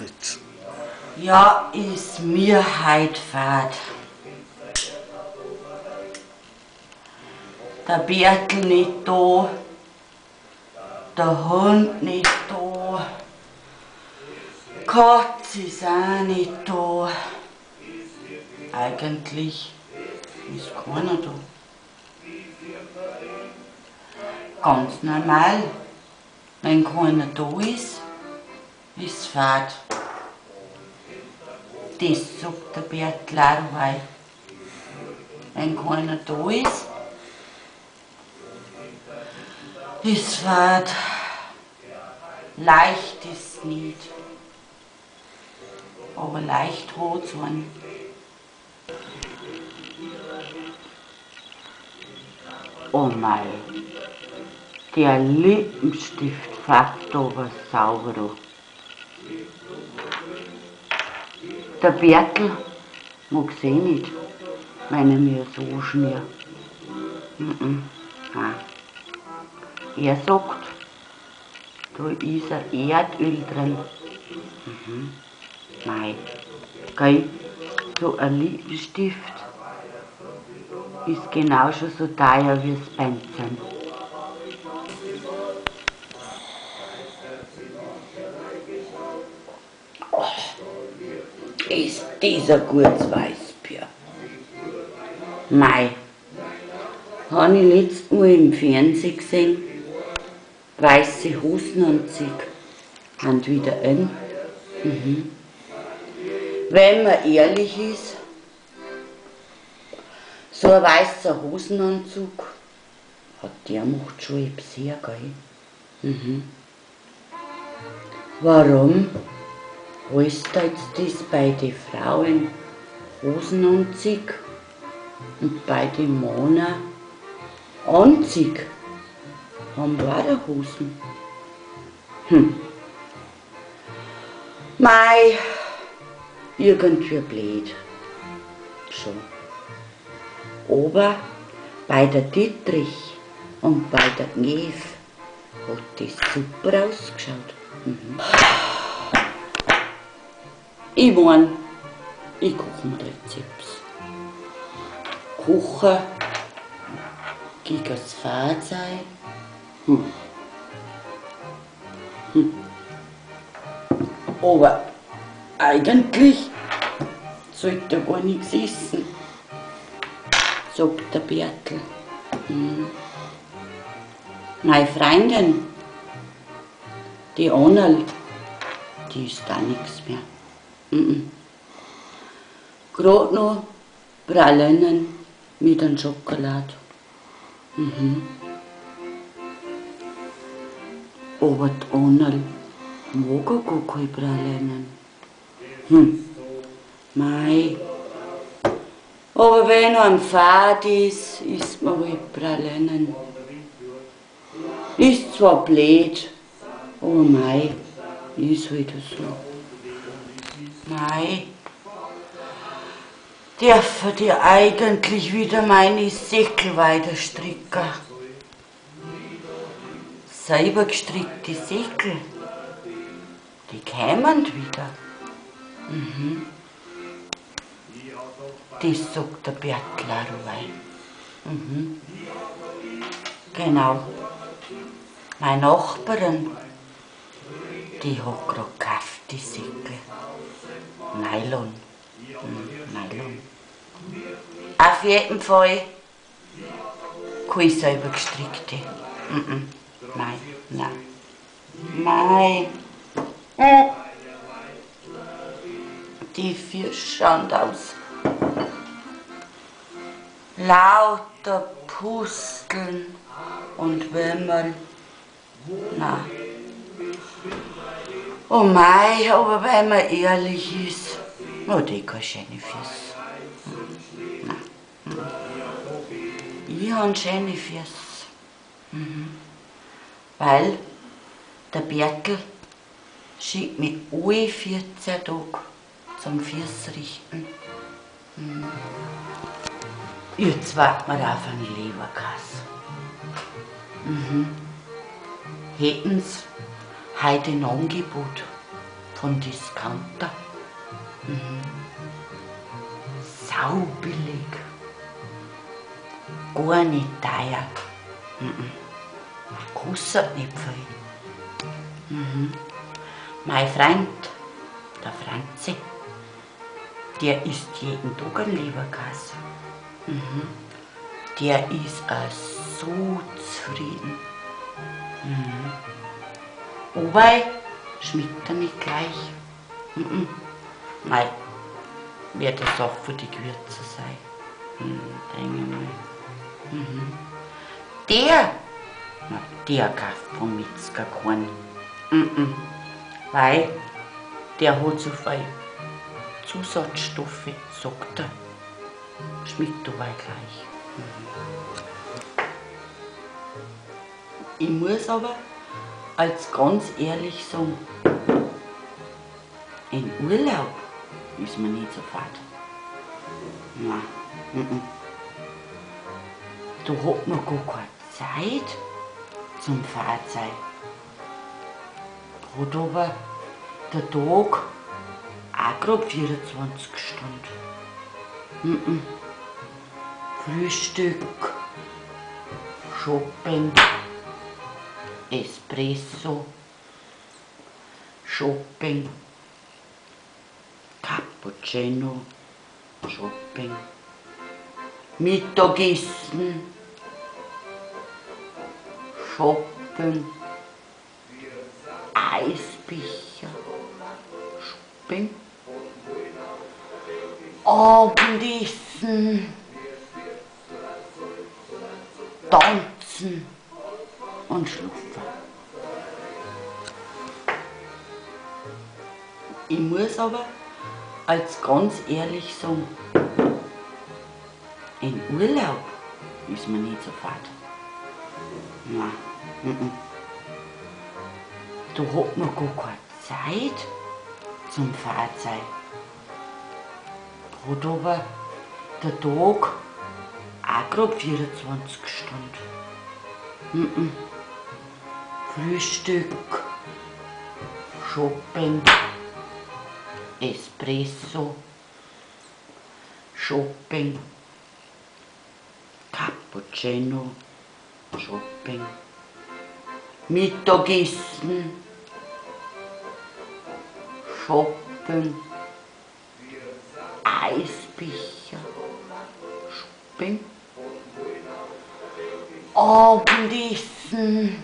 Fritz. Ja, ist mir heut fad. Der Bertel nicht da, der Hund nicht da, Katz ist auch nicht da. Eigentlich ist keiner da. Ganz normal. Wenn keiner da ist, ist fad. Das sagt der Bertel auch dabei. Wenn keiner da ist, ist fad. Leicht ist nicht. Aber leicht rot sein. Oh mei, der Lippenstift färbt aber sauber an. Der Bertel mag's eh nicht, wenn er mir so schmiert. Nein. Er sagt, da ist ein Erdöl drin. Nein, gell, so ein Lippenstift ist genauso so teuer wie das Benzin. Oh, ist dieser gutes Weißbier. Mei, habe ich letztes Mal im Fernsehen gesehen, weiße Hosenanzug, haben wieder in. Wenn man ehrlich ist, so ein weißer Hosenanzug, der macht schon etwas her, gell? Warum heißt jetzt das bei den Frauen Hosenanzug und bei den Männern Anzug? Haben beide Hosen. Mei, irgendwie blöd. Schon. Aber bei der Dietrich und bei der Gnef hat das super ausgeschaut. Ich mein, ich koche mir Rezepts. Kochen gegen das Fahrzeug. Aber eigentlich sollte er gar nichts essen, sagt der Bertel. Meine Freundin, die Annel, die isst auch nichts mehr. Gerade noch Pralinen mit einem Schokolade. Aber die Annel mag gar keine Pralinen. Mei. Aber wenn einem fad ist, isst man halt Pralinen. Ist zwar blöd, aber mei, ist halt so. Mei, dürfen die eigentlich wieder meine Säckel weiter stricken? Selber gestrickte Säckel, die kämen wieder. Das sagt der Bertel auch dabei. Genau. Meine Nachbarin, die hat gerade gekauft, die Säcke. Nylon. Nylon. Auf jeden Fall keine selber gestrickte. Nein. Die Füße schauen aus. Lauter Pusteln und Würmern. Nein. Oh mei, aber wenn man ehrlich ist, die keine schöne Füße. Nein. Ich habe schöne Füße. Weil der Bertel schickt mich alle 14 Tage zum Füßrichten. Jetzt warten wir auf einen Leberkäse. Hätten Sie heute ein Angebot von Discounter. Saubillig. Gar nicht teuer. Kostet nicht viel. Mein Freund, der Franzi, der isst jeden Tag einen Leberkäse. Der ist so zufrieden. Aber schmeckt er nicht gleich. Nein, wird das auch für die Gewürze sein. Denke mal. Der kauft vom Metzger keinen. Weil der hat so viel Zusatzstoffe, sagt er. Schmeckt aber gleich. Ich muss aber als ganz ehrlich sagen, in Urlaub ist mir nicht so fad. Nein. Da hat man gar keine Zeit zum Fahrzeug. Hat aber der Tag auch gerade 24 Stunden. Frühstück, Shopping, Espresso, Shopping, Cappuccino, Shopping, Mittagessen, Shopping, Eisbecher, Shopping, Abendessen, Tanzen und Schlafen. Ich muss aber als ganz ehrlich sagen, in Urlaub ist mir nicht so fad. Nein. Da hat man gar keine Zeit zum Fahrzeug. Hat aber der Tag auch gerade 24 Stunden. Frühstück, Shopping, Espresso, Shopping, Cappuccino, Shopping, Mittagessen, Shopping, Eisbecher, Shopping, Abendessen,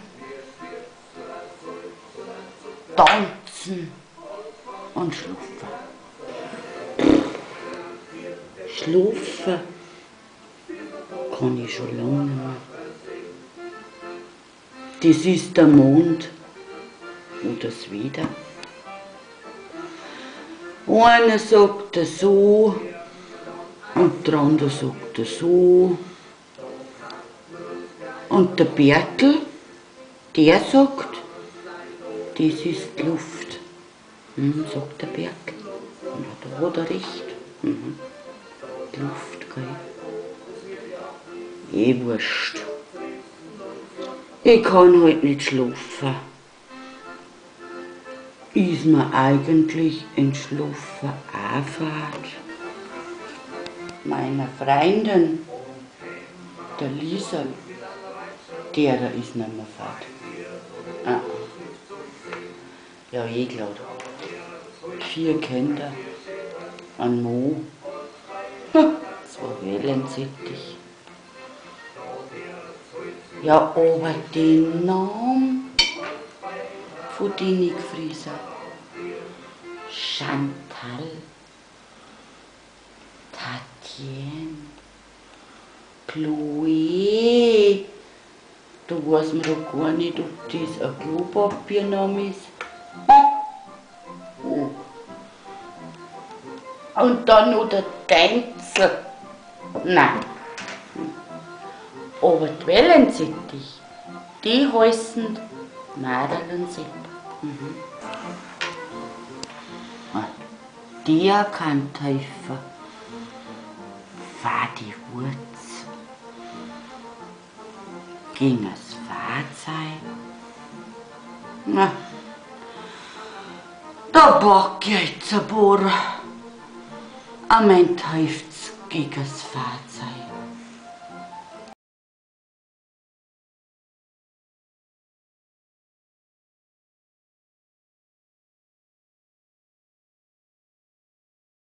Tanzen und Schlafen. Schlafen kann ich schon lange nicht mehr. Das ist der Mond und das Wetter. Einer sagt so und der andere sagt so. Und der Bertel, der sagt, das ist die Luft. Sagt der Bertel. Ja, da hat er recht. Die Luft, gell. Wurscht. Ich kann halt nicht schlafen. Ist mir eigentlich entschlafen auch fad. Meiner Freundin, der Lisa, der ist nicht mehr fad. Ja, klar. 4 Kinder, ein Mo, 2 Wellensittich. Ja, aber den Namen von den Gefrieser, Chantal, Tatjane, Chloe, da weiß man doch gar nicht, ob das ein Klopapiername ist. Oh. Und dann noch der Tänzel. Nein. Aber die Wellensittich, die heißen Madeleine-Sepp. Der kann helfen. Fadi Wurz. Gegen das Fahrzeug. Da pack jetzt ein paar. Am Ende hilft's gegen das Fahrzeug.